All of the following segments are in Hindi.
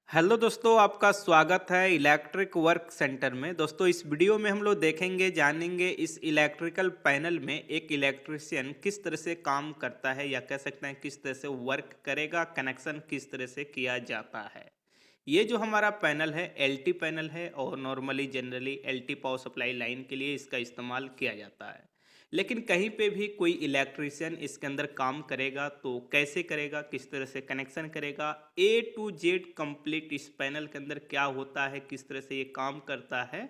हेलो दोस्तों, आपका स्वागत है इलेक्ट्रिक वर्क सेंटर में। दोस्तों, इस वीडियो में हम लोग देखेंगे, जानेंगे इस इलेक्ट्रिकल पैनल में एक इलेक्ट्रिशियन किस तरह से काम करता है या कह सकते हैं किस तरह से वर्क करेगा, कनेक्शन किस तरह से किया जाता है। ये जो हमारा पैनल है एलटी पैनल है और normally generally LT power supply line के लिए इसका इस्तेमाल किया जाता है। लेकिन कहीं पे भी कोई इलेक्ट्रिशियन इसके अंदर काम करेगा तो कैसे करेगा, किस तरह से कनेक्शन करेगा, ए टू जेड कंप्लीट इस पैनल के अंदर क्या होता है, किस तरह से ये काम करता है,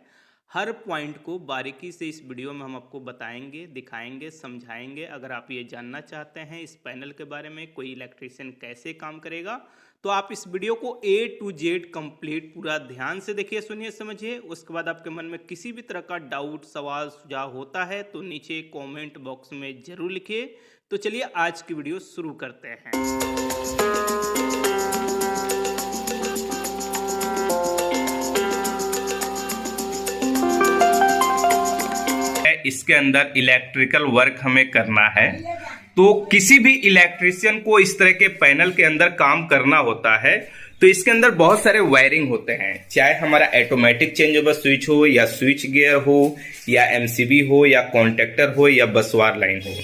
हर पॉइंट को बारीकी से इस वीडियो में हम आपको बताएंगे, दिखाएंगे, समझाएंगे। अगर आप ये जानना चाहते हैं इस पैनल के बारे में, कोई इलेक्ट्रिशियन कैसे काम करेगा, तो आप इस वीडियो को ए टू जेड कंप्लीट पूरा ध्यान से देखिए, सुनिए, समझिए। उसके बाद आपके मन में किसी भी तरह का डाउट, सवाल, सुझाव होता है तो नीचे कमेंट बॉक्स में जरूर लिखिए। तो चलिए आज की वीडियो शुरू करते हैं। इसके अंदर इलेक्ट्रिकल वर्क हमें करना है, तो किसी भी इलेक्ट्रिशियन को इस तरह के पैनल के अंदर काम करना होता है तो इसके अंदर बहुत सारे वायरिंग होते हैं। चाहे हमारा ऑटोमेटिक चेंज ओवर स्विच हो या स्विच गियर हो या एमसीबी हो या कॉन्टेक्टर हो या बसवार लाइन हो,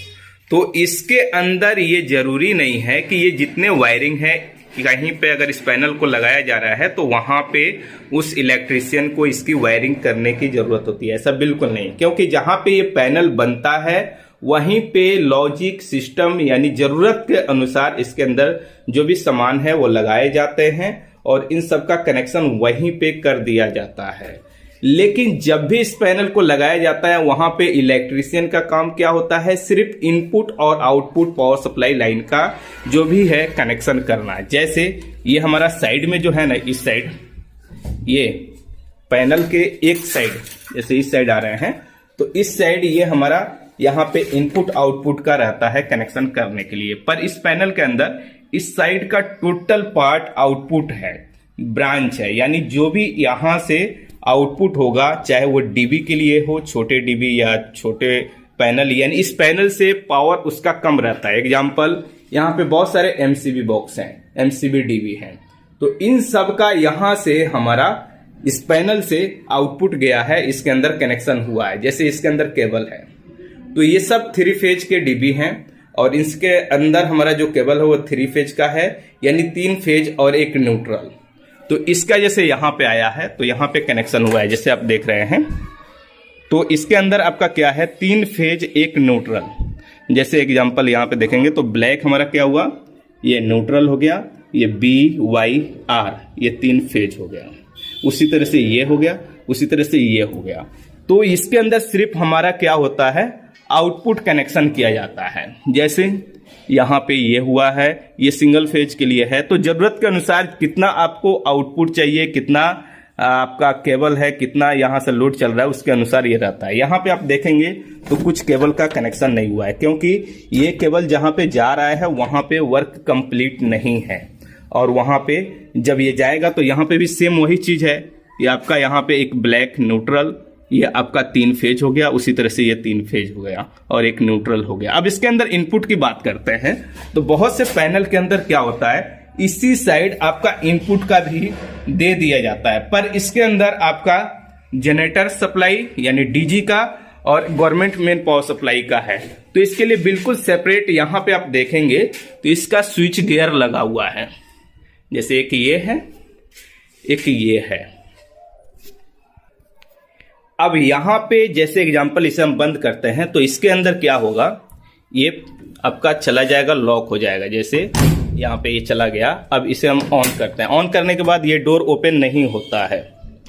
तो इसके अंदर ये जरूरी नहीं है कि ये जितने वायरिंग है कहीं पे अगर इस पैनल को लगाया जा रहा है तो वहां पे उस इलेक्ट्रिशियन को इसकी वायरिंग करने की जरूरत होती है। ऐसा बिल्कुल नहीं, क्योंकि जहां पे ये पैनल बनता है वहीं पे लॉजिक सिस्टम यानी जरूरत के अनुसार इसके अंदर जो भी सामान है वो लगाए जाते हैं और इन सब का कनेक्शन वहीं पे कर दिया जाता है। लेकिन जब भी इस पैनल को लगाया जाता है वहां पे इलेक्ट्रिशियन का काम क्या होता है, सिर्फ इनपुट और आउटपुट पावर सप्लाई लाइन का जो भी है कनेक्शन करना। जैसे ये हमारा साइड में जो है ना, इस साइड ये पैनल के एक साइड, जैसे इस साइड आ रहे हैं तो इस साइड ये हमारा यहाँ पे इनपुट आउटपुट का रहता है कनेक्शन करने के लिए। पर इस पैनल के अंदर इस साइड का टोटल पार्ट आउटपुट है, ब्रांच है, यानी जो भी यहां से आउटपुट होगा, चाहे वो डीबी के लिए हो, छोटे डीबी या छोटे पैनल, यानी इस पैनल से पावर उसका कम रहता है। एग्जांपल, यहाँ पे बहुत सारे एमसीबी बॉक्स हैं, एमसीबी डीबी हैं, तो इन सब का यहां से हमारा इस पैनल से आउटपुट गया है, इसके अंदर कनेक्शन हुआ है। जैसे इसके अंदर केबल है तो ये सब 3 फेज के डीबी हैं और इसके अंदर हमारा जो केबल है वो 3 फेज का है, यानी 3 फेज और एक न्यूट्रल। तो इसका जैसे यहाँ पे आया है तो यहाँ पे कनेक्शन हुआ है, जैसे आप देख रहे हैं। तो इसके अंदर आपका क्या है, 3 फेज एक न्यूट्रल। जैसे एग्जांपल यहाँ पे देखेंगे तो ब्लैक हमारा क्या हुआ, ये न्यूट्रल हो गया, ये BYR ये 3 फेज हो गया, उसी तरह से ये हो गया, उसी तरह से ये हो गया। तो इसके अंदर सिर्फ हमारा क्या होता है, आउटपुट कनेक्शन किया जाता है। जैसे यहाँ पे ये हुआ है, ये सिंगल फेज के लिए है, तो जरूरत के अनुसार कितना आपको आउटपुट चाहिए, कितना आपका केबल है, कितना यहाँ से लोड चल रहा है, उसके अनुसार ये रहता है। यहाँ पे आप देखेंगे तो कुछ केबल का कनेक्शन नहीं हुआ है, क्योंकि ये केबल जहाँ पे जा रहा है वहां पे वर्क कंप्लीट नहीं है, और वहां पे जब ये जाएगा तो यहाँ पे भी सेम वही चीज है। ये आपका यहाँ पे एक ब्लैक न्यूट्रल, ये आपका 3 फेज हो गया, उसी तरह से ये 3 फेज हो गया और एक न्यूट्रल हो गया। अब इसके अंदर इनपुट की बात करते हैं तो बहुत से पैनल के अंदर क्या होता है, इसी साइड आपका इनपुट का भी दे दिया जाता है, पर इसके अंदर आपका जनरेटर सप्लाई यानी डीजी का और गवर्नमेंट मेन पावर सप्लाई का है। तो इसके लिए बिल्कुल सेपरेट यहाँ पे आप देखेंगे तो इसका स्विच गियर लगा हुआ है। जैसे एक ये है, एक ये है। अब यहां पे जैसे एग्जांपल इसे हम बंद करते हैं तो इसके अंदर क्या होगा, ये आपका चला जाएगा, लॉक हो जाएगा। जैसे यहाँ पे ये चला गया। अब इसे हम ऑन करते हैं, ऑन करने के बाद ये डोर ओपन नहीं होता है,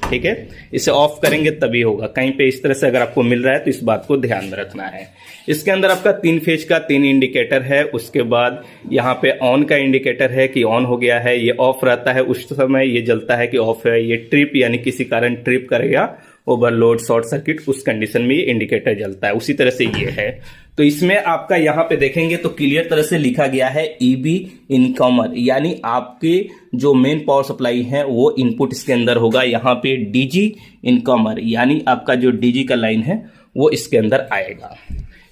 ठीक है। इसे ऑफ करेंगे तभी होगा। कहीं पे इस तरह से अगर आपको मिल रहा है तो इस बात को ध्यान में रखना है। इसके अंदर आपका 3 फेज का 3 इंडिकेटर है, उसके बाद यहाँ पे ऑन का इंडिकेटर है कि ऑन हो गया है, ये ऑफ रहता है उस समय, ये जलता है कि ऑफ है। ये ट्रिप यानी किसी कारण ट्रिप करेगा, ओवरलोड, शॉर्ट सर्किट, उस कंडीशन में ये इंडिकेटर जलता है। उसी तरह से ये है। तो इसमें आपका यहाँ पे देखेंगे तो क्लियर तरह से लिखा गया है EB इनकमर, यानी आपके जो मेन पावर सप्लाई है वो इनपुट इसके अंदर होगा। यहाँ पे DG इनकमर यानी आपका जो DG का लाइन है वो इसके अंदर आएगा।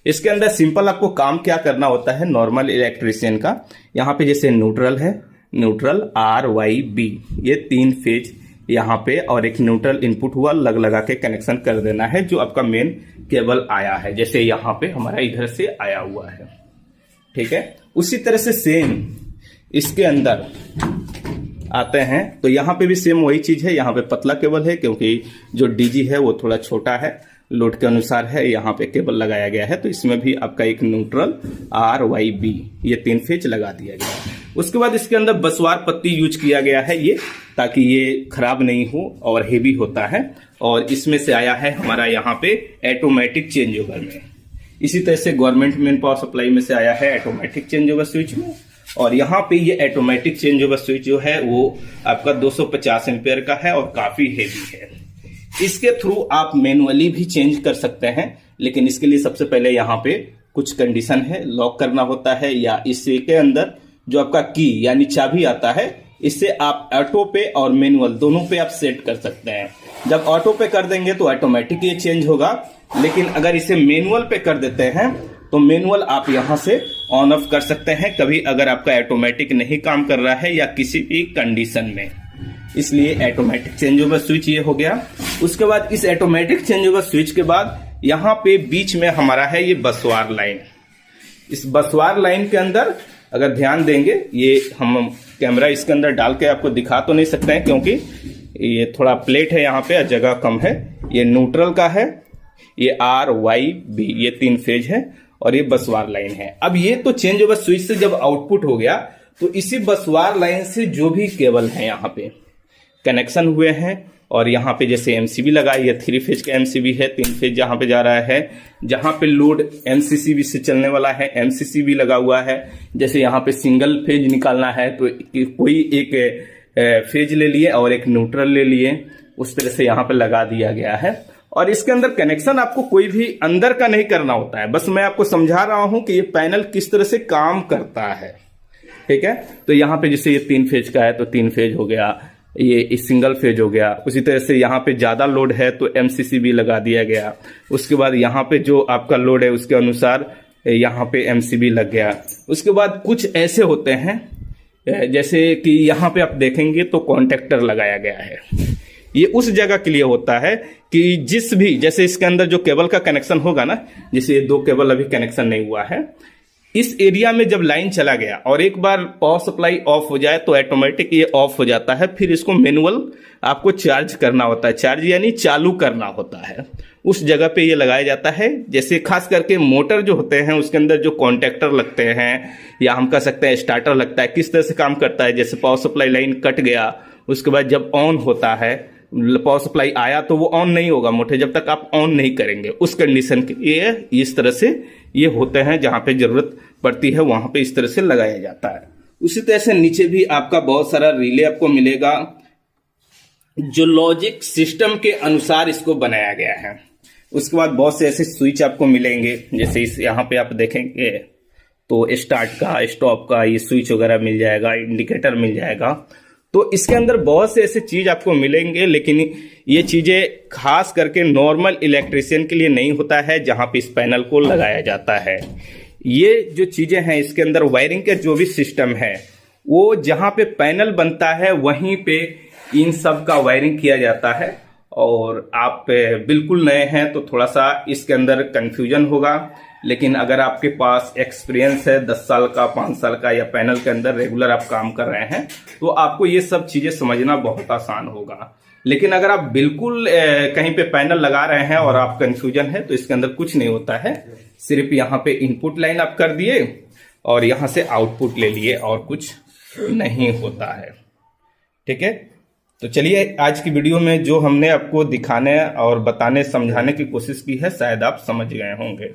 इसके अंदर सिंपल आपको काम क्या करना होता है नॉर्मल इलेक्ट्रिशियन का, यहाँ पे जैसे न्यूट्रल है, न्यूट्रल RYB, ये 3 फेज यहाँ पे और एक न्यूट्रल इनपुट हुआ, लगा के कनेक्शन कर देना है जो आपका मेन केबल आया है, जैसे यहाँ पे हमारा इधर से आया हुआ है। ठीक है, उसी तरह से सेम इसके अंदर आते हैं तो यहाँ पे भी सेम वही चीज है। यहाँ पे पतला केबल है क्योंकि जो DG है वो थोड़ा छोटा है, लोड के अनुसार है, यहाँ पे केबल लगाया गया है। तो इसमें भी आपका एक न्यूट्रल RYB, ये 3 फेज लगा दिया गया है। उसके बाद इसके अंदर बसवार पत्ती यूज किया गया है ये, ताकि ये खराब नहीं हो और हेवी होता है। और इसमें से आया है हमारा यहाँ पे ऑटोमेटिक चेंज ओवर में। इसी तरह से गवर्नमेंट मेन पावर सप्लाई में से आया है ऑटोमेटिक चेंज ओवर स्विच में। और यहाँ पे ये ऑटोमेटिक चेंज ओवर स्विच जो है वो आपका 250 एम्पियर का है और काफी हेवी है। इसके थ्रू आप मैनुअली भी चेंज कर सकते हैं, लेकिन इसके लिए सबसे पहले यहाँ पे कुछ कंडीशन है, लॉक करना होता है, या इसके अंदर जो आपका की यानी चाबी आता है, इससे आप ऑटो पे और मैनुअल दोनों पे आप सेट कर सकते हैं। जब ऑटो पे कर देंगे तो ऑटोमेटिक ये चेंज होगा, लेकिन अगर इसे मैनुअल पे कर देते हैं तो मैनुअल आप यहां से ऑन ऑफ कर सकते हैं, कभी अगर आपका ऑटोमेटिक नहीं काम कर रहा है या किसी भी कंडीशन में। इसलिए ऑटोमेटिक चेंज ओवर स्विच ये हो गया। उसके बाद इस ऑटोमेटिक चेंज ओवर स्विच के बाद यहाँ पे बीच में हमारा है ये बसवार लाइन। इस बसवार लाइन के अंदर अगर ध्यान देंगे, ये हम कैमरा इसके अंदर डाल के आपको दिखा तो नहीं सकते हैं क्योंकि ये थोड़ा प्लेट है, यहाँ पे जगह कम है। ये न्यूट्रल का है, ये RYB, ये 3 फेज है और ये बसवार लाइन है। अब ये तो चेंज ओवर स्विच से जब आउटपुट हो गया तो इसी बसवार लाइन से जो भी केबल है यहाँ पे कनेक्शन हुए हैं, और यहाँ पे जैसे MCB लगा, ये 3 फेज का MCB है, 3 फेज जहाँ पे जा रहा है, जहाँ पे लोड MCCB से चलने वाला है MCCB लगा हुआ है। जैसे यहाँ पे सिंगल फेज निकालना है तो कोई एक फेज ले लिए और एक न्यूट्रल ले लिए, उस तरह से यहाँ पे लगा दिया गया है। और इसके अंदर कनेक्शन आपको कोई भी अंदर का नहीं करना होता है, बस मैं आपको समझा रहा हूं कि ये पैनल किस तरह से काम करता है। ठीक है, तो यहाँ पे जैसे ये 3 फेज का है तो 3 फेज हो गया, ये सिंगल फेज हो गया। उसी तरह से यहाँ पे ज्यादा लोड है तो MCCB लगा दिया गया। उसके बाद यहाँ पे जो आपका लोड है उसके अनुसार यहाँ पे MCB लग गया। उसके बाद कुछ ऐसे होते हैं जैसे कि यहाँ पे आप देखेंगे तो कॉन्टेक्टर लगाया गया है। ये उस जगह के लिए होता है कि जिस भी, जैसे इसके अंदर जो केबल का कनेक्शन होगा ना, जैसे ये 2 केबल अभी कनेक्शन नहीं हुआ है, इस एरिया में जब लाइन चला गया और एक बार पावर सप्लाई ऑफ हो जाए तो ऑटोमेटिक ये ऑफ हो जाता है। फिर इसको मैनुअल आपको चार्ज करना होता है, चार्ज यानी चालू करना होता है। उस जगह पे ये लगाया जाता है। जैसे खास करके मोटर जो होते हैं उसके अंदर जो कॉन्टेक्टर लगते हैं, या हम कह सकते हैं स्टार्टर लगता है, किस तरह से काम करता है। जैसे पावर सप्लाई लाइन कट गया, उसके बाद जब ऑन होता है, पावर सप्लाई आया तो वो ऑन नहीं होगा मोटर जब तक आप ऑन नहीं करेंगे। उस कंडीशन के लिए इस तरह से ये होते हैं, जहां पे जरूरत पड़ती है वहां पे इस तरह से लगाया जाता है। उसी तरह से नीचे भी आपका बहुत सारा रिले आपको मिलेगा, जो लॉजिक सिस्टम के अनुसार इसको बनाया गया है। उसके बाद बहुत से ऐसे स्विच आपको मिलेंगे, जैसे इस यहाँ पे आप देखेंगे तो स्टार्ट का, स्टॉप का ये स्विच वगैरह मिल जाएगा, इंडिकेटर मिल जाएगा। तो इसके अंदर बहुत से ऐसे चीज आपको मिलेंगे, लेकिन ये चीजें खास करके नॉर्मल इलेक्ट्रिशियन के लिए नहीं होता है जहां पे इस पैनल को लगाया जाता है। ये जो चीजें हैं इसके अंदर वायरिंग के जो भी सिस्टम है, वो जहां पे पैनल बनता है वहीं पे इन सब का वायरिंग किया जाता है। और आप बिल्कुल नए हैं तो थोड़ा सा इसके अंदर कंफ्यूजन होगा, लेकिन अगर आपके पास एक्सपीरियंस है 10 साल का, 5 साल का, या पैनल के अंदर रेगुलर आप काम कर रहे हैं तो आपको ये सब चीजें समझना बहुत आसान होगा। लेकिन अगर आप बिल्कुल कहीं पे पैनल लगा रहे हैं और आप कंफ्यूजन है तो इसके अंदर कुछ नहीं होता है। सिर्फ यहाँ पे इनपुट लाइन आप कर दिए और यहाँ से आउटपुट ले लिए, और कुछ नहीं होता है। ठीक है, तो चलिए आज की वीडियो में जो हमने आपको दिखाने और बताने समझाने की कोशिश की है शायद आप समझ गए होंगे।